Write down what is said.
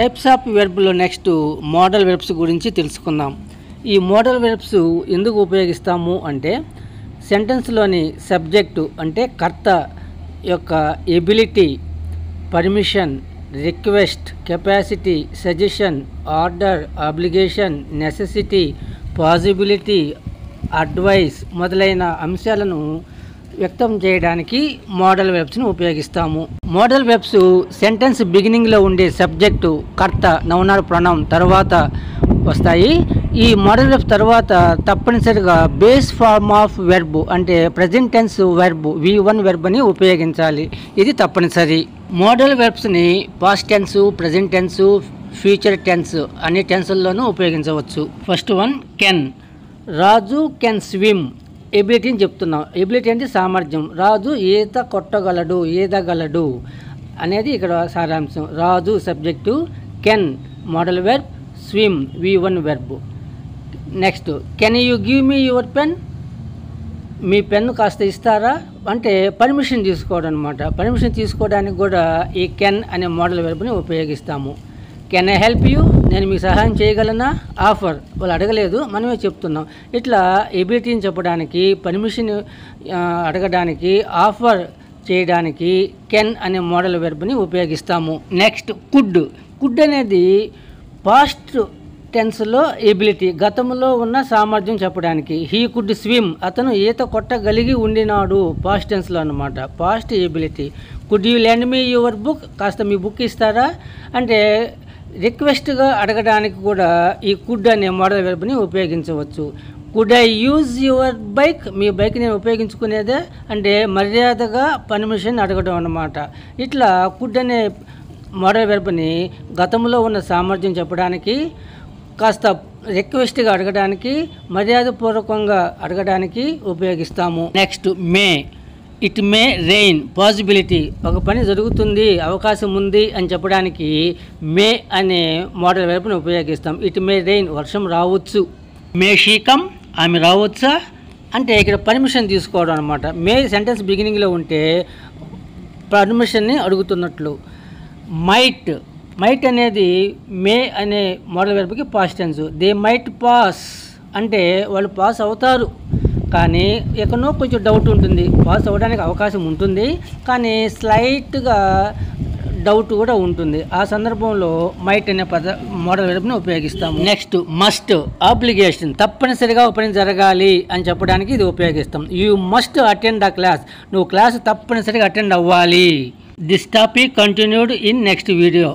Types of వెర్బ్లో next modal verbs గురించి తెలుసుకుందాం. ఈ మోడల్ వెర్బ్స్ ఎందుకు ఉపయోగిస్తాము అంటే సెంటెన్స్లోని సబ్జెక్టు అంటే కర్త యొక్క ability, permission, request, capacity, suggestion, order, obligation, necessity, possibility, advice మొదలైన అంశాలను వ్యక్తం చేయడానికి మోడల్ వెర్బ్స్ని ఉపయోగిస్తాము. మోడల్ వెర్బ్స్ సెంటెన్స్ బిగినింగ్లో ఉండే సబ్జెక్టు, కర్త, నౌన్ ఆర్ ప్రొనౌన్ తర్వాత వస్తాయి. ఈ మోడల్ వెర్బ్స్ తర్వాత తప్పనిసరిగా బేస్ ఫార్మ్ ఆఫ్ వెర్బ్ అంటే present tense verb V1 verb అని ఉపయోగించాలి. ఇది తప్పనిసరి. మోడల్ వెర్బ్స్ని past tense, present tense, future tense అన్ని టెన్సుల్లోనూ ఉపయోగించవచ్చు. First one can. Raju can swim. ఎబిలిటీని చెప్తున్నాం. ఎబిలిటీ అంటే సామర్థ్యం. రాజు ఈత కొట్టగలడు, ఈదగలడు అనేది ఇక్కడ సారాంశం. Raju subject, can modal verb, swim V1 verb. Next can you give me your pen. మీ పెన్ను కాస్త ఇస్తారా అంటే పర్మిషన్ తీసుకోవడం అనమాట. పర్మిషన్ తీసుకోవడానికి కూడా ఈ కెన్ అనే మోడల్ వెర్బ్ని ఉపయోగిస్తాము. కెన్ ఐ హెల్ప్ యూ, నేను మీకు సహాయం చేయగలనా. ఆఫర్, వాళ్ళు అడగలేదు మనమే చెప్తున్నాం. ఇట్లా ఎబిలిటీని చెప్పడానికి, పర్మిషన్ అడగడానికి, ఆఫర్ చేయడానికి కెన్ అనే మోడల్ వెర్బ్ని ఉపయోగిస్తాము. Next could. కుడ్ అనేది పాస్ట్ టెన్స్లో ఎబిలిటీ, గతంలో ఉన్న సామర్థ్యం చెప్పడానికి. హీ కుడ్ స్విమ్, అతను ఈత కొట్టగలిగి ఉండినాడు పాస్ట్ టెన్స్లో అనమాట. Past ability. Could you lend me your book, కాస్త మీ బుక్ ఇస్తారా అంటే రిక్వెస్ట్గా అడగడానికి కూడా ఈ కుడ్ అనే మోడల్ వెర్బ్ని ఉపయోగించవచ్చు. Could I use your bike, me bike నేను ఉపయోగించుకునేదే అంటే మర్యాదగా పర్మిషన్ అడగడం అన్నమాట. ఇట్లా కుడ్ అనే మోడల్ వెర్బ్ని గతంలో ఉన్న సామర్థ్యం చెప్పడానికి, కాస్త రిక్వెస్ట్గా అడగడానికి, మర్యాదపూర్వకంగా అడగడానికి ఉపయోగిస్తాము. Next May. It may rain. Possibility, ఒక పని జరుగుతుంది, అవకాశం ఉంది అని చెప్పడానికి మే అనే మోడల్ వెర్బ్ని ఉపయోగిస్తాం. ఇట్ మే రెయిన్, వర్షం రావచ్చు. మే షీ కమ్, ఆమె రావచ్చా అంటే ఇక్కడ పర్మిషన్ తీసుకోవడం అనమాట. మే సెంటెన్స్ బిగినింగ్లో ఉంటే పర్మిషన్ని అడుగుతున్నట్లు. మైట్. మైట్ అనేది మే అనే మోడల్ వెర్బ్కి past tense. They might pass అంటే వాళ్ళు పాస్ అవుతారు, కానీ ఎక్కడో కొంచెం డౌట్ ఉంటుంది. పాస్ అవ్వడానికి అవకాశం ఉంటుంది, కానీ స్లైట్గా డౌట్ కూడా ఉంటుంది. ఆ సందర్భంలో మైట్ అనే మోడల్ వెర్బ్ని ఉపయోగిస్తాము. Next must. ఆబ్లిగేషన్, తప్పనిసరిగా ఒక పని జరగాలి అని చెప్పడానికి ఇది ఉపయోగిస్తాం. You must attend the class, నువ్వు క్లాస్ తప్పనిసరిగా అటెండ్ అవ్వాలి. This topic continued in next video.